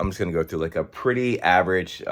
I'm just gonna go through like a pretty average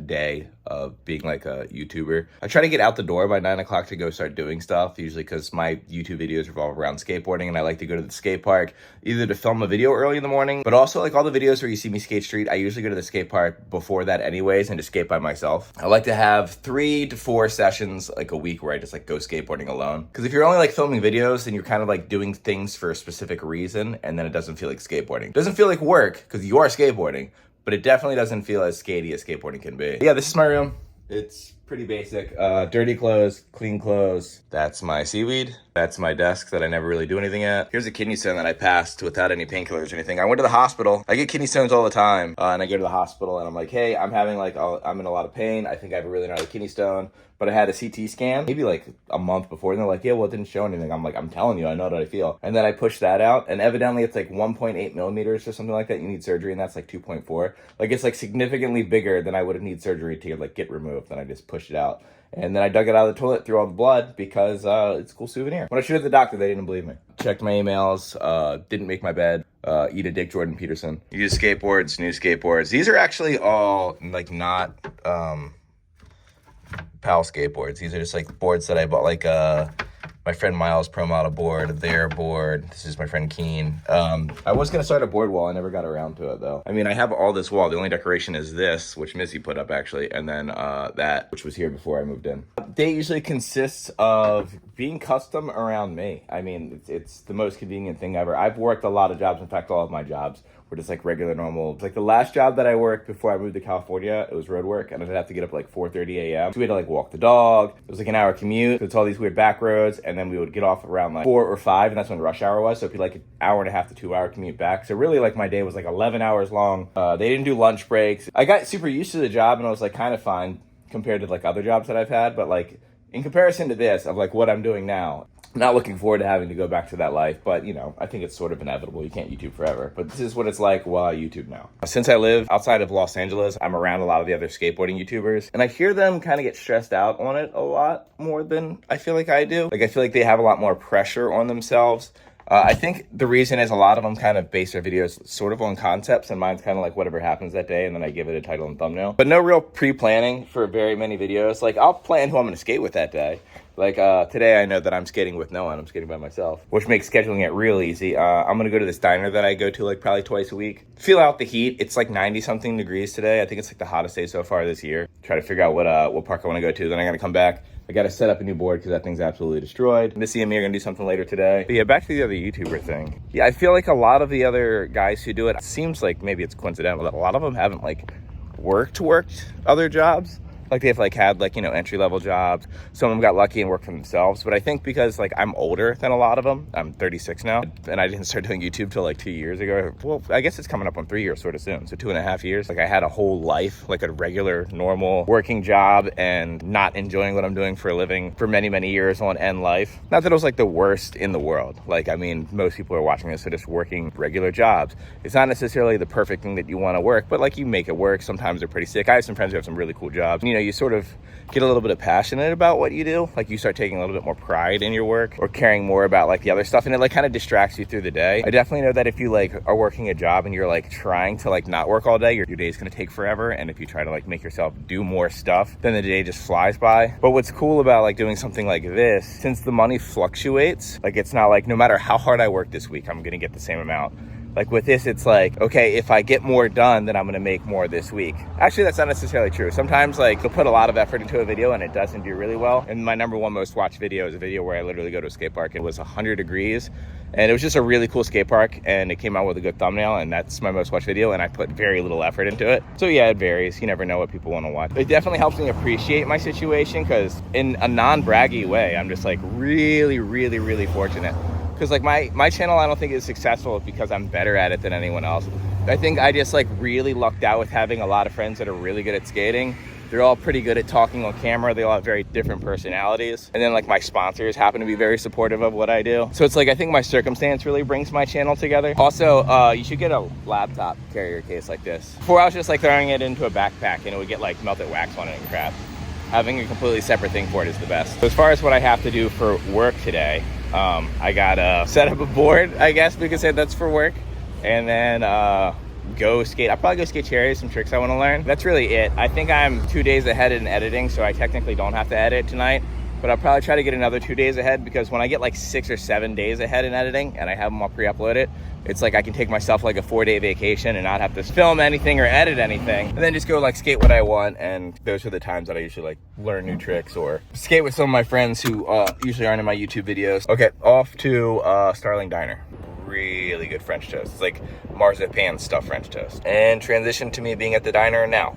day of being like a YouTuber. I try to get out the door by 9 o'clock to go start doing stuff, usually because my YouTube videos revolve around skateboarding, and I like to go to the skate park either to film a video early in the morning, but also like all the videos where you see me skate street, I usually go to the skate park before that anyways and just skate by myself. I like to have 3 to 4 sessions like a week where I just like go skateboarding alone. Because if you're only like filming videos, then you're kind of like doing things for a specific reason, and then it doesn't feel like skateboarding. It doesn't feel like work because you are skateboarding, but it definitely doesn't feel as skatey as skateboarding can be. Yeah, this is my room. It's pretty basic. Dirty clothes, clean clothes. That's my seaweed. That's my desk that I never really do anything at. Here's a kidney stone that I passed without any painkillers or anything. I went to the hospital. I get kidney stones all the time. And I go to the hospital and I'm like, hey, I'm having like, I'm in a lot of pain. I think I have a really gnarly kidney stone. But I had a CT scan maybe like a month before, and they're like, yeah, well, it didn't show anything. I'm like, I'm telling you, I know what I feel. And then I pushed that out, and evidently it's like 1.8 millimeters or something like that. You need surgery, and that's like 2.4. Like, it's like significantly bigger than I would have needed surgery to like get removed. Then I just pushed it out. And then I dug it out of the toilet, threw all the blood because it's a cool souvenir. When I showed it to the doctor, they didn't believe me. Checked my emails, didn't make my bed, eat a Dick Jordan Peterson. Use skateboards, new skateboards. These are actually all like not PAL skateboards. These are just like boards that I bought, like my friend Miles' Pro Model board, their board. This is my friend Keen. I was gonna start a board wall. I never got around to it though. I mean, I have all this wall. The only decoration is this, which Missy put up actually, and then that, which was here before I moved in. Day usually consists of being custom around me. I mean, it's the most convenient thing ever. I've worked a lot of jobs. In fact, all of my jobs were just like regular, normal. Like the last job that I worked before I moved to California, it was road work, and I'd have to get up at like 4:30 a.m. So we had to like walk the dog. It was like an hour commute. So it's all these weird back roads, and then we would get off around like 4 or 5, and that's when rush hour was. So it'd be like an hour and a half to 2 hour commute back. So really like my day was like 11 hours long. They didn't do lunch breaks. I got super used to the job, and I was like kind of fine compared to like other jobs that I've had. But like in comparison to this, of like what I'm doing now, I'm not looking forward to having to go back to that life, but you know, I think it's sort of inevitable. You can't YouTube forever, but this is what it's like while I YouTube now. Since I live outside of Los Angeles, I'm around a lot of the other skateboarding YouTubers, and I hear them kind of get stressed out on it a lot more than I feel like I do. Like I feel like they have a lot more pressure on themselves. I think the reason is a lot of them kind of base their videos sort of on concepts, and mine's kind of like whatever happens that day, and then I give it a title and thumbnail. But no real pre-planning for very many videos. Like I'll plan who I'm going to skate with that day. Like today I know that I'm skating with no one. I'm skating by myself, which makes scheduling it real easy. I'm going to go to this diner that I go to like probably twice a week. Feel out the heat. It's like 90 something degrees today. I think it's like the hottest day so far this year. Try to figure out what park I want to go to. Then I got to come back. I got to set up a new board because that thing's absolutely destroyed. Missy and me are going to do something later today. But yeah, back to the other YouTuber thing. Yeah, I feel like a lot of the other guys who do it, seems like maybe it's coincidental that a lot of them haven't like worked other jobs. Like they've like had like, you know, entry-level jobs. Some of them got lucky and worked for themselves. But I think because like I'm older than a lot of them, I'm 36 now, and I didn't start doing YouTube till like 2 years ago. Well, I guess it's coming up on 3 years sort of soon. So 2.5 years. Like I had a whole life, like a regular, normal working job, and not enjoying what I'm doing for a living for many, many years on end life. Not that it was like the worst in the world. Like, I mean, most people are watching this are just working regular jobs. It's not necessarily the perfect thing that you want to work, but like you make it work. Sometimes they're pretty sick. I have some friends who have some really cool jobs. You know, you sort of get a little bit of passionate about what you do. Like you start taking a little bit more pride in your work or caring more about like the other stuff, and it like kind of distracts you through the day. I definitely know that if you like are working a job and you're like trying to like not work all day, your day is going to take forever. And if you try to like make yourself do more stuff, then the day just flies by. But what's cool about like doing something like this, since the money fluctuates, like it's not like no matter how hard I work this week, I'm going to get the same amount. Like with this, it's like, okay, if I get more done, then I'm going to make more this week. Actually, that's not necessarily true. Sometimes like you'll put a lot of effort into a video and it doesn't do really well. And my number one most watched video is a video where I literally go to a skate park. It was 100 degrees and it was just a really cool skate park, and it came out with a good thumbnail, and that's my most watched video, and I put very little effort into it. So yeah, it varies. You never know what people want to watch. It definitely helps me appreciate my situation, because in a non-braggy way, I'm just like really, really, really fortunate. Because like my channel, I don't think is successful because I'm better at it than anyone else. I think I just like really lucked out with having a lot of friends that are really good at skating. They're all pretty good at talking on camera. They all have very different personalities. And then like my sponsors happen to be very supportive of what I do. So it's like, I think my circumstance really brings my channel together. Also, you should get a laptop carrier case like this. Before I was just like throwing it into a backpack and it would get like melted wax on it and crap. Having a completely separate thing for it is the best. So as far as what I have to do for work today, I gotta set up a board, I guess we could say that's for work. And then go skate. I'll probably go skate cherries, some tricks I want to learn. That's really it. I think I'm 2 days ahead in editing, so I technically don't have to edit tonight. But I'll probably try to get another 2 days ahead, because when I get like 6 or 7 days ahead in editing and I have them all pre-uploaded, it's like I can take myself like a 4-day vacation and not have to film anything or edit anything, and then just go like skate what I want. And those are the times that I usually like learn new tricks or skate with some of my friends who usually aren't in my YouTube videos. Okay, off to Starling Diner. Really good French toast. It's like marzipan stuffed French toast. And transition to me being at the diner now.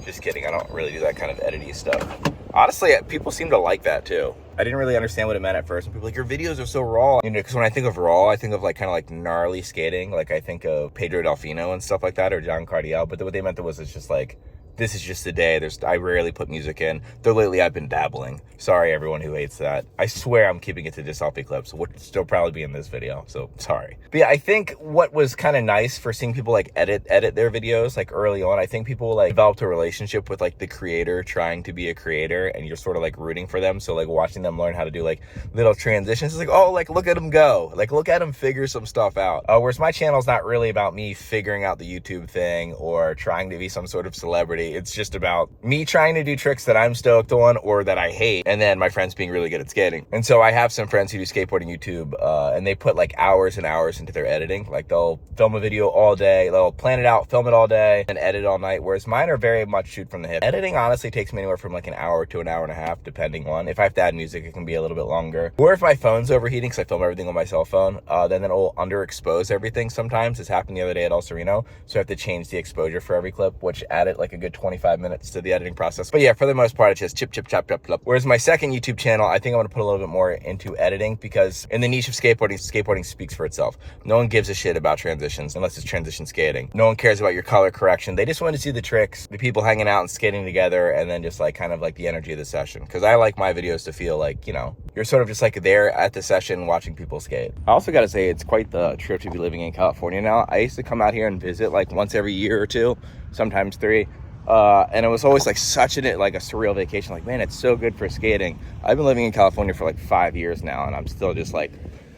Just kidding, I don't really do that kind of edity stuff. Honestly, people seem to like that too. I didn't really understand what it meant at first. And people were like, your videos are so raw. You know, because when I think of raw, I think of like kind of like gnarly skating. Like I think of Pedro Delfino and stuff like that, or John Cardiel. But what they meant was it's just like, this is just the day. I rarely put music in. Though lately I've been dabbling. Sorry, everyone who hates that. I swear I'm keeping it to just selfie clips, which will still probably be in this video. So sorry. But yeah, I think what was kind of nice for seeing people like edit their videos like early on, I think people like developed a relationship with like the creator trying to be a creator, and you're sort of like rooting for them. So like watching them learn how to do like little transitions, it's like, oh, like look at them go. Like look at them figure some stuff out. Whereas my channel's not really about me figuring out the YouTube thing or trying to be some sort of celebrity. It's just about me trying to do tricks that I'm stoked on or that I hate, and then my friends being really good at skating. And so I have some friends who do skateboarding YouTube, and they put like hours and hours into their editing. Like they'll film a video all day, they'll plan it out, film it all day, and edit all night, whereas mine are very much shoot from the hip. Editing honestly takes me anywhere from like an hour to an hour and a half, depending on. If I have to add music, it can be a little bit longer. Or if my phone's overheating, because I film everything on my cell phone, then it'll underexpose everything sometimes. This happened the other day at El Sereno, so I have to change the exposure for every clip, which added like a good 25 minutes to the editing process. But yeah, for the most part, it's just chip, chip, chop, chop, chop. Whereas my second YouTube channel, I think I'm gonna put a little bit more into editing, because in the niche of skateboarding speaks for itself. No one gives a shit about transitions unless it's transition skating. No one cares about your color correction. They just want to see the tricks, the people hanging out and skating together, and then just like kind of like the energy of the session. Because I like my videos to feel like, you know, you're sort of just like there at the session watching people skate. I also gotta say, it's quite the trip to be living in California now. I used to come out here and visit like once every year or two, sometimes 3. And it was always like such a surreal vacation. Like, man, it's so good for skating. I've been living in California for like 5 years now, and I'm still just like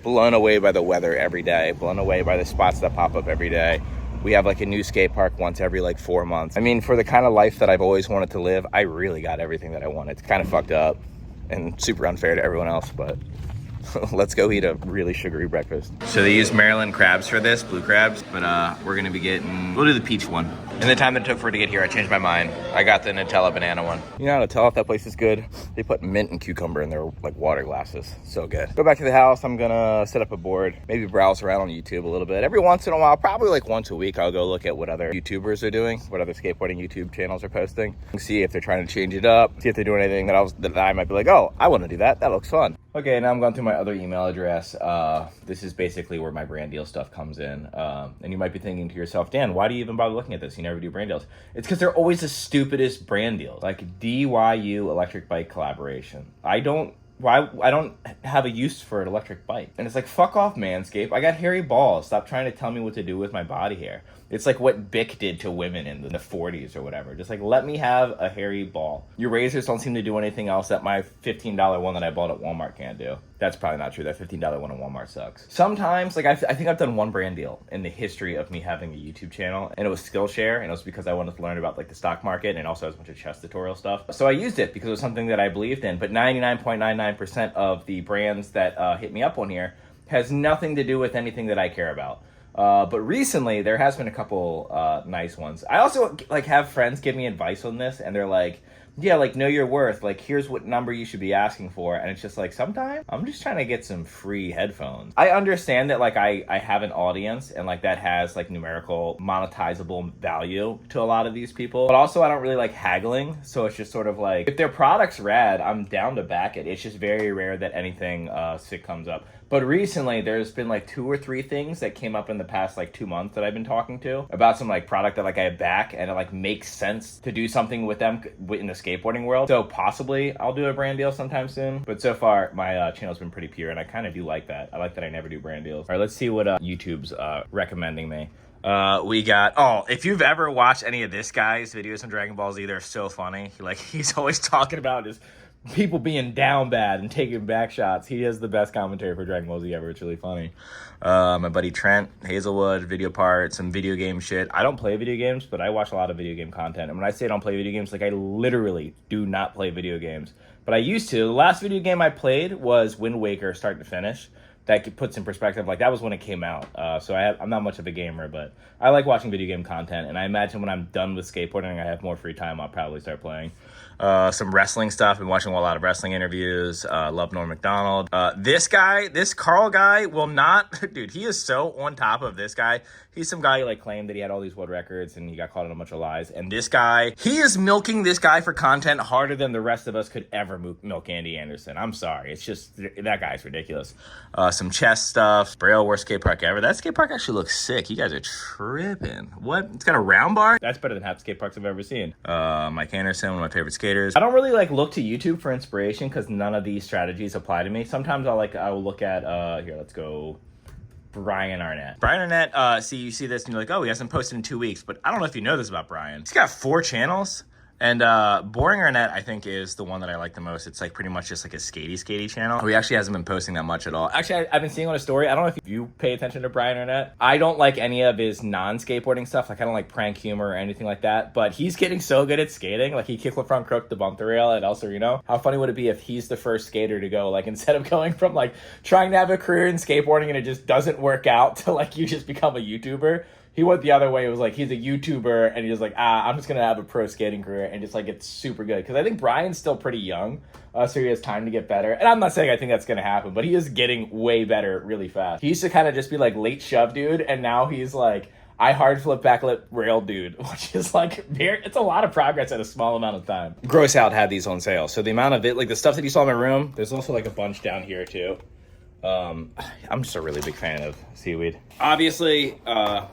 blown away by the weather every day, blown away by the spots that pop up every day. We have like a new skate park once every like 4 months. I mean, for the kind of life that I've always wanted to live, I really got everything that I wanted. It's kind of fucked up and super unfair to everyone else, but let's go eat a really sugary breakfast. So they use Maryland crabs for this, blue crabs, but we're gonna be we'll do the peach one. In the time that it took for it to get here, I changed my mind. I got the Nutella banana one. You know how to tell if that place is good? They put mint and cucumber in their like water glasses. So good. Go back to the house. I'm gonna set up a board, maybe browse around on YouTube a little bit. Every once in a while, probably like once a week, I'll go look at what other YouTubers are doing, what other skateboarding YouTube channels are posting, see if they're trying to change it up, see if they're doing anything that I might be like, oh, I want to do that. That looks fun. Okay, now I'm going through my other email address. This is basically where my brand deal stuff comes in. And you might be thinking to yourself, Dan, why do you even bother looking at this? You never do brand deals. It's because they're always the stupidest brand deals. Like DYU electric bike collaboration. I don't have a use for an electric bike. And it's like, fuck off, Manscaped. I got hairy balls. Stop trying to tell me what to do with my body hair. It's like what Bic did to women in the 40s or whatever. Just like, let me have a hairy ball. Your razors don't seem to do anything else that my $15 one that I bought at Walmart can't do. That's probably not true. That $15 one at Walmart sucks. Sometimes, like I think I've done one brand deal in the history of me having a YouTube channel, and it was Skillshare, and it was because I wanted to learn about like the stock market, and also has a bunch of chess tutorial stuff. So I used it because it was something that I believed in, but 99.99% of the brands that hit me up on here has nothing to do with anything that I care about. But recently there has been a couple nice ones. I also like have friends give me advice on this, and they're like, yeah, like know your worth, like here's what number you should be asking for. And it's just like, sometimes I'm just trying to get some free headphones. I understand that like I have an audience, and like that has like numerical monetizable value to a lot of these people, but also I don't really like haggling. So it's just sort of like, if their product's rad, I'm down to back it. It's just very rare that anything sick comes up. But recently, there's been like 2 or 3 things that came up in the past like 2 months that I've been talking to about some like product that like I back, and it like makes sense to do something with them in the skateboarding world. So possibly I'll do a brand deal sometime soon. But so far, my channel's been pretty pure, and I kind of do like that. I like that I never do brand deals. All right, let's see what YouTube's recommending me. We got, if you've ever watched any of this guy's videos on Dragon Ball Z, they're so funny. He's always talking about his people being down bad and taking back shots. He has the best commentary for Dragon Ball Z ever. It's really funny. My buddy Trent Hazelwood, video part, some video game shit. I don't play video games, but I watch a lot of video game content. And when I say I don't play video games, like I literally do not play video games. But I used to. The last video game I played was Wind Waker, start to finish. That puts in perspective, like that was when it came out. So I'm not much of a gamer, but I like watching video game content. And I imagine when I'm done with skateboarding, I have more free time, I'll probably start playing. Some wrestling stuff. Been watching a lot of wrestling interviews. Love Norm Macdonald. This Carl guy will not, dude, he is so on top of this guy. He's some guy who like claimed that he had all these world records and he got caught in a bunch of lies. And this guy, he is milking this guy for content harder than the rest of us could ever milk Andy Anderson. I'm sorry. It's just, that guy's ridiculous. Some chess stuff. Braille, worst skate park ever. That skate park actually looks sick. You guys are tripping. What? It's got a round bar? That's better than half the skate parks I've ever seen. Mike Anderson, one of my favorite skaters. I don't really like look to YouTube for inspiration because none of these strategies apply to me. Sometimes I will look at, here, let's go. Brian Arnett. Brian Arnett, you see this and you're like, oh, he hasn't posted in 2 weeks. But I don't know if you know this about Brian. He's got 4 channels. And Boring Arnett, I think, is the one that I like the most. It's like pretty much just like a skatey channel. He actually hasn't been posting that much at all. Actually, I've been seeing on a story. I don't know if you pay attention to Brian Arnett. I don't like any of his non-skateboarding stuff. Like I don't like prank humor or anything like that. But he's getting so good at skating. Like he kickflip front crook to bump the rail at El Sereno. How funny would it be if he's the first skater to go, like instead of going from like trying to have a career in skateboarding and it just doesn't work out to like you just become a YouTuber. He went the other way. It was like he's a YouTuber and he's like, I'm just going to have a pro skating career and just like it's super good. Because I think Brian's still pretty young, so he has time to get better. And I'm not saying I think that's going to happen, but he is getting way better really fast. He used to kind of just be like late shove dude, and now he's like, I hard flip backflip rail dude, which is like, it's a lot of progress in a small amount of time. Gross Out had these on sale. So the amount of it, like the stuff that you saw in my room, there's also like a bunch down here too. I'm just a really big fan of seaweed. Obviously,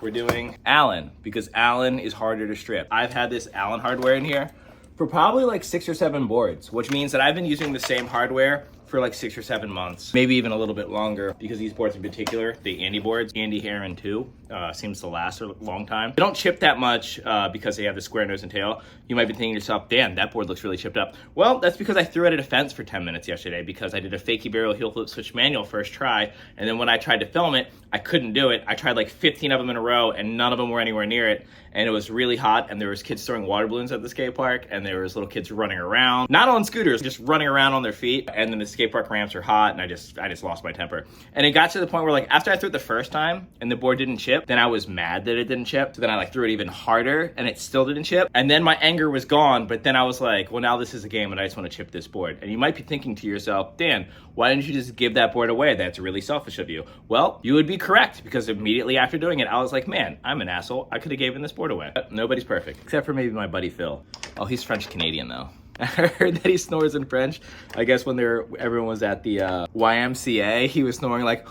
we're doing Allen because Allen is harder to strip. I've had this Allen hardware in here for probably like 6 or 7 boards, which means that I've been using the same hardware for like 6 or 7 months, maybe even a little bit longer, because these boards in particular, the Andy boards, Andy Heron 2, seems to last a long time. They don't chip that much because they have the square nose and tail. You might be thinking to yourself, damn, that board looks really chipped up. Well, that's because I threw it at a fence for 10 minutes yesterday because I did a fakie barrel heel flip switch manual first try, and then when I tried to film it, I couldn't do it. I tried like 15 of them in a row and none of them were anywhere near it, and it was really hot, and there was kids throwing water balloons at the skate park, and there was little kids running around, not on scooters, just running around on their feet, and then the skate park ramps are hot, and I just lost my temper. And it got to the point where like after I threw it the first time and the board didn't chip, then I was mad that it didn't chip, so then I like threw it even harder and it still didn't chip, and then my anger was gone. But then I was like, well, now this is a game and I just want to chip this board. And you might be thinking to yourself, Dan, why didn't you just give that board away? That's really selfish of you. Well, you would be correct, because immediately after doing it, I was like, man, I'm an asshole. I could have given this board away. But nobody's perfect, except for maybe my buddy Phil. Oh, he's French Canadian though. I heard that he snores in French. I guess when everyone was at the YMCA, he was snoring like,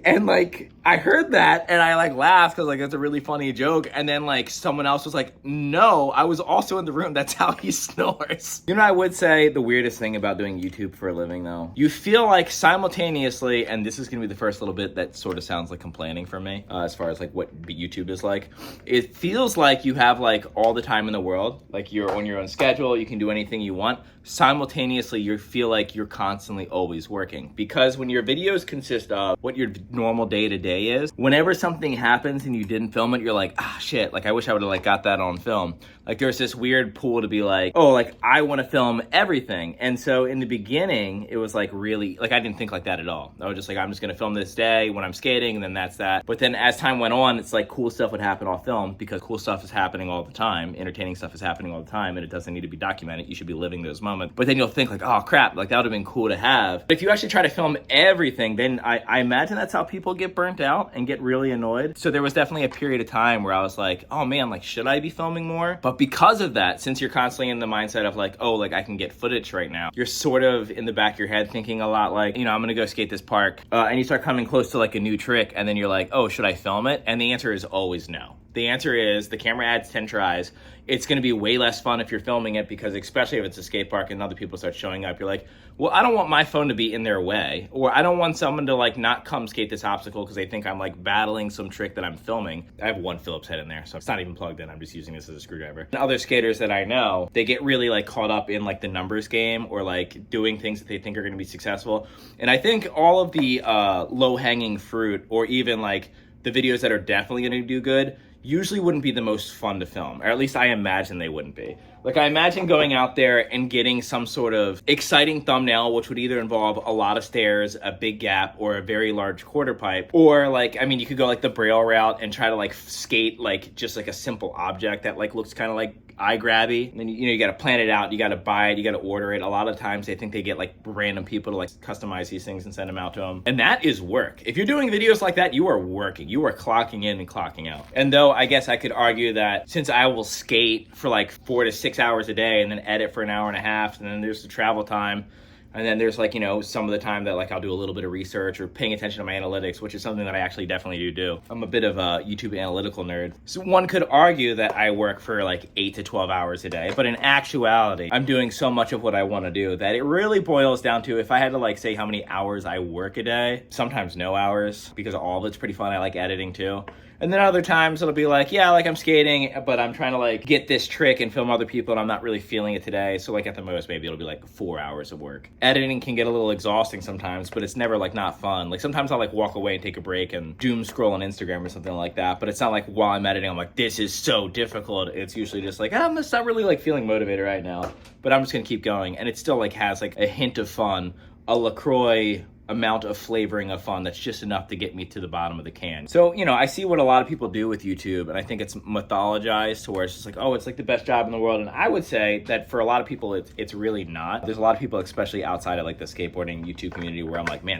and like I heard that and I like laughed because like that's a really funny joke, and then like someone else was like, no, I was also in the room, that's how he snores. You know, I would say the weirdest thing about doing YouTube for a living though, you feel like simultaneously, and this is gonna be the first little bit that sort of sounds like complaining for me as far as like what YouTube is like, it feels like you have like all the time in the world, like you're on your own schedule, you can do anything you want. Simultaneously, you feel like you're constantly always working, because when your videos consist of what your normal day-to-day is, whenever something happens and you didn't film it, you're like, ah, shit, like I wish I would have like got that on film. Like there's this weird pull to be like, oh, like I want to film everything. And so in the beginning, it was like really, like I didn't think like that at all. I was just like, I'm just gonna film this day when I'm skating, and then that's that. But then as time went on, it's like cool stuff would happen off film, because cool stuff is happening all the time, entertaining stuff is happening all the time, and it doesn't need to be documented. You should be living those moments. But then you'll think like, oh crap, like that would have been cool to have. But if you actually try to film everything, then I imagine that's how people get burnt out and get really annoyed. So there was definitely a period of time where I was like, oh man, like should I be filming more? But because of that, since you're constantly in the mindset of like, oh, like I can get footage right now, you're sort of in the back of your head thinking a lot like, you know, I'm gonna go skate this park, and you start coming close to like a new trick, and then you're like, oh, should I film it? And the answer is always no. The answer is the camera adds 10 tries. It's going to be way less fun if you're filming it, because especially if it's a skate park and other people start showing up, you're like, well, I don't want my phone to be in their way, or I don't want someone to like not come skate this obstacle because they think I'm like battling some trick that I'm filming. I have one Phillips head in there, so it's not even plugged in. I'm just using this as a screwdriver. And other skaters that I know, they get really like caught up in like the numbers game, or like doing things that they think are going to be successful. And I think all of the low-hanging fruit, or even like the videos that are definitely going to do good, usually wouldn't be the most fun to film, or at least I imagine they wouldn't be. Like, I imagine going out there and getting some sort of exciting thumbnail, which would either involve a lot of stairs, a big gap, or a very large quarter pipe. Or like, I mean, you could go like the braille route and try to like skate like just like a simple object that like looks kind of like eye grabby. And then, you know, you got to plan it out, you got to buy it, you got to order it. A lot of times they think they get like random people to like customize these things and send them out to them. And that is work. If you're doing videos like that, you are working. You are clocking in and clocking out. And though I guess I could argue that since I will skate for like 4 to 6 hours a day and then edit for an hour and a half, and then there's the travel time, and then there's like, you know, some of the time that like I'll do a little bit of research or paying attention to my analytics, which is something that I actually definitely do. I'm a bit of a YouTube analytical nerd. So one could argue that I work for like 8 to 12 hours a day, but in actuality, I'm doing so much of what I want to do that it really boils down to, if I had to like say how many hours I work a day, sometimes no hours, because all of it's pretty fun. I like editing too. And then other times it'll be like, yeah, like I'm skating, but I'm trying to like get this trick and film other people and I'm not really feeling it today. So like at the most, maybe it'll be like 4 hours of work. Editing can get a little exhausting sometimes, but it's never like not fun. Like sometimes I'll like walk away and take a break and doom scroll on Instagram or something like that. But it's not like while I'm editing, I'm like, this is so difficult. It's usually just like, I'm just not really like feeling motivated right now, but I'm just gonna keep going. And it still like has like a hint of fun, a LaCroix amount of flavoring of fun that's just enough to get me to the bottom of the can. So, you know, I see what a lot of people do with YouTube, and I think it's mythologized to where it's just like, oh, it's like the best job in the world. And I would say that for a lot of people, it's really not. There's a lot of people, especially outside of like the skateboarding YouTube community, where I'm like, man,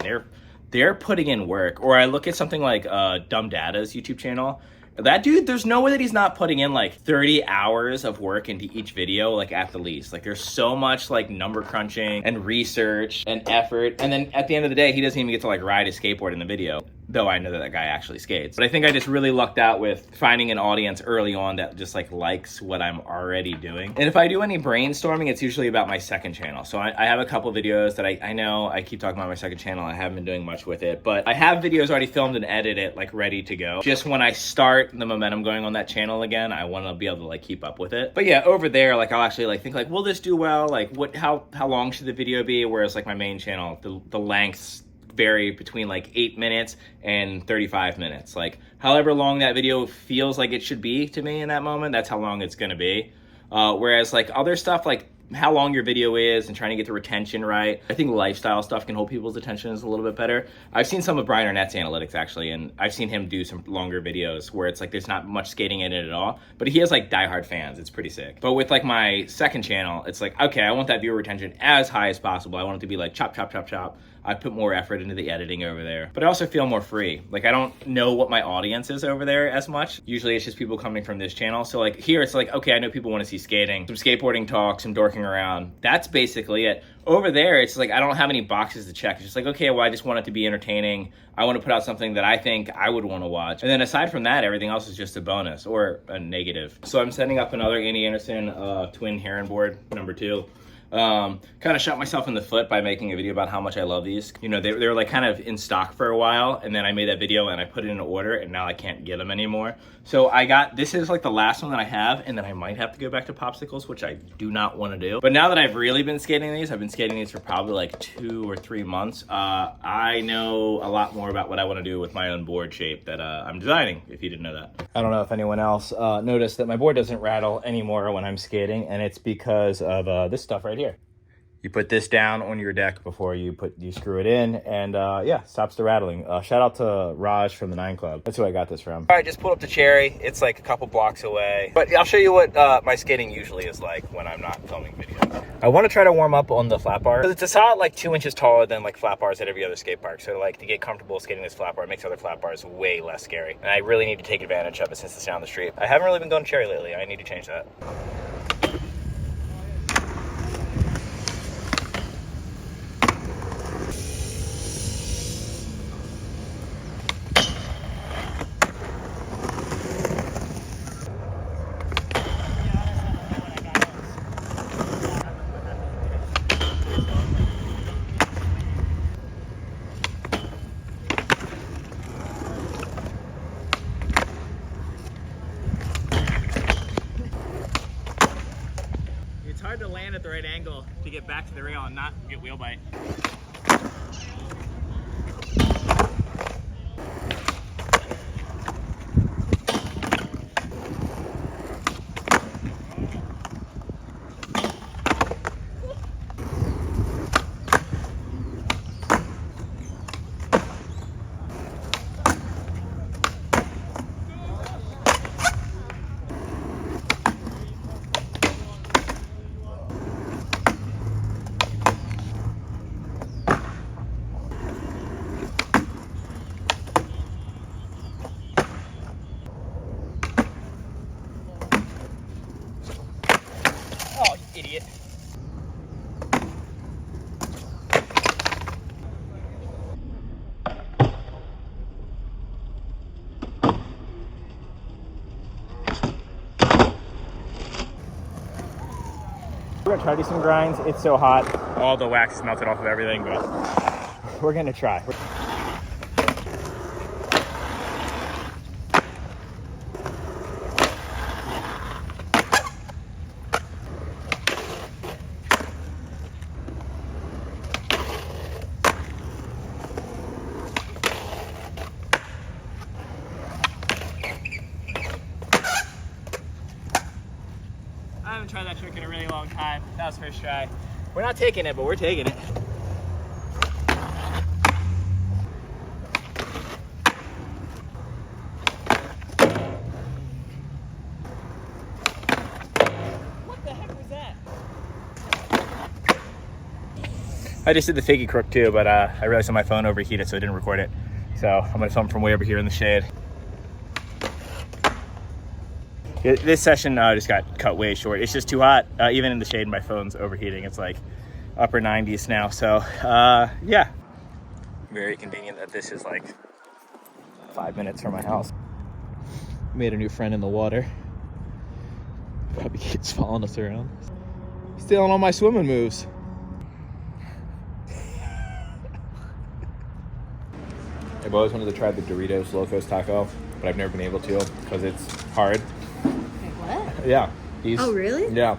they're putting in work. Or I look at something like Dumb Dada's YouTube channel. That dude, there's no way that he's not putting in like 30 hours of work into each video, like at the least. Like there's so much like number crunching and research and effort. And then at the end of the day, he doesn't even get to like ride his skateboard in the video, though I know that guy actually skates. But I think I just really lucked out with finding an audience early on that just like likes what I'm already doing. And if I do any brainstorming, it's usually about my second channel. So I have a couple videos that I know I keep talking about my second channel. I haven't been doing much with it, but I have videos already filmed and edited, like ready to go. Just when I start the momentum going on that channel again, I want to be able to like keep up with it. But yeah, over there, like I'll actually like think like, will this do well? Like how long should the video be? Whereas like my main channel, the lengths vary between like 8 minutes and 35 minutes. Like however long that video feels like it should be to me in that moment, that's how long it's gonna be. Whereas like other stuff, like how long your video is and trying to get the retention right. I think lifestyle stuff can hold people's attention is a little bit better. I've seen some of Brian Arnett's analytics actually, and I've seen him do some longer videos where it's like there's not much skating in it at all, but he has like diehard fans. It's pretty sick. But with like my second channel, it's like, okay, I want that viewer retention as high as possible. I want it to be like chop, chop, chop, chop. I put more effort into the editing over there, but I also feel more free. Like I don't know what my audience is over there as much. Usually it's just people coming from this channel. So like here it's like, okay, I know people want to see skating, some skateboarding talk, some dorking around. That's basically it. Over there, it's like I don't have any boxes to check. It's just like, okay, well, I just want it to be entertaining. I want to put out something that I think I would want to watch. And then aside from that, everything else is just a bonus or a negative. So I'm setting up another Andy Anderson twin Heron board, number 2. Kind of shot myself in the foot by making a video about how much I love these. You know, they were like kind of in stock for a while, and then I made that video and I put it in order, and now I can't get them anymore. So this is like the last one that I have, and then I might have to go back to popsicles, which I do not want to do. But now that I've really been skating these, I've been skating these for probably like 2 or 3 months. I know a lot more about what I want to do with my own board shape that I'm designing, if you didn't know that. I don't know if anyone else noticed that my board doesn't rattle anymore when I'm skating, and it's because of this stuff right here. You put this down on your deck before you screw it in, and yeah, stops the rattling. Shout out to Raj from the 9 Club. That's who I got this from. All right, just pulled up to Cherry. It's like a couple blocks away. But I'll show you what my skating usually is like when I'm not filming videos. I want to try to warm up on the flat bar. It's a solid like 2 inches taller than like flat bars at every other skate park. So like to get comfortable skating this flat bar, it makes other flat bars way less scary. And I really need to take advantage of it since it's down the street. I haven't really been going to Cherry lately. I need to change that. right angle to get back to the rail and not get wheel bite. Oh, you idiot. We're gonna try to do some grinds. It's so hot. All the wax is melted off of everything, but we're gonna try. I haven't tried that trick in a really long time. That was first try. We're not taking it, but we're taking it. What the heck was that? I just did the figgy crook too, but I realized my phone overheated, so I didn't record it. So I'm gonna film from way over here in the shade. This session just got cut way short. It's just too hot. Even in the shade, my phone's overheating. It's like upper 90s now. So yeah, very convenient that this is like 5 minutes from my house. Made a new friend in the water. Probably keeps following us around. Stealing all my swimming moves. I've always wanted to try the Doritos Locos Taco, but I've never been able to because it's hard. What? Yeah. Oh, really? Yeah.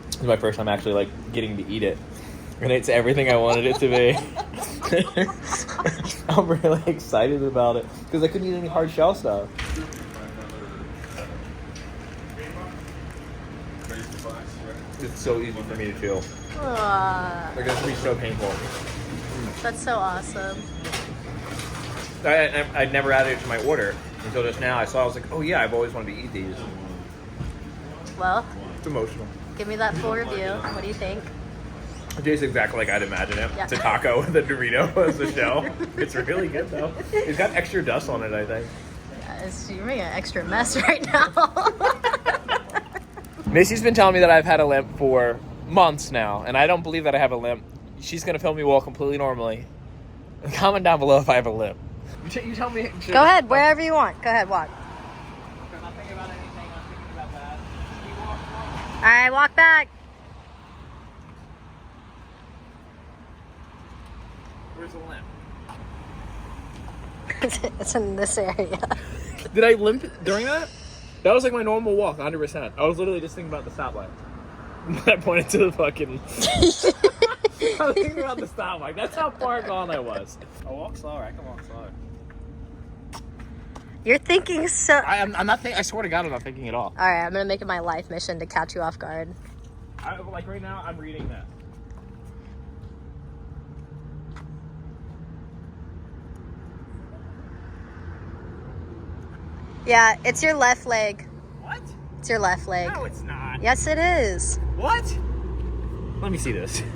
It's my first time actually like getting to eat it. And it's everything I wanted it to be. I'm really excited about it because I couldn't eat any hard shell stuff. It's so easy for me to chew. Like that's gonna be so painful. That's so awesome. I'd never added it to my order until just now. I saw. I was like, oh yeah, I've always wanted to eat these. Well, It's emotional. give me that full review. What do you think? It tastes exactly like I'd imagine it. Yeah. It's a taco with a Dorito as a shell. It's really good though. It's got extra dust on it, I think. You're making an extra mess right now. Missy's been telling me that I've had a limp for months now, and I don't believe that I have a limp. She's gonna film me walk completely normally. Comment down below if I have a limp. You tell me. Go ahead, wherever you want. Go ahead, walk. I'm not thinking about anything. I'm thinking about that. All right, walk back. Where's the limp? It's in this area. Did I limp during that? That was like my normal walk, 100%. I was literally just thinking about the stoplight. I pointed to the fucking... I was thinking about the stoplight. That's how far gone I was. I walk slower. I can walk slower. You're thinking so... I'm not thinking... I swear to God, I'm not thinking at all. All right, I'm going to make it my life mission to catch you off guard. Like right now, I'm reading that. Yeah, it's your left leg. What? It's your left leg. No, it's not. Yes, it is. What? Let me see this.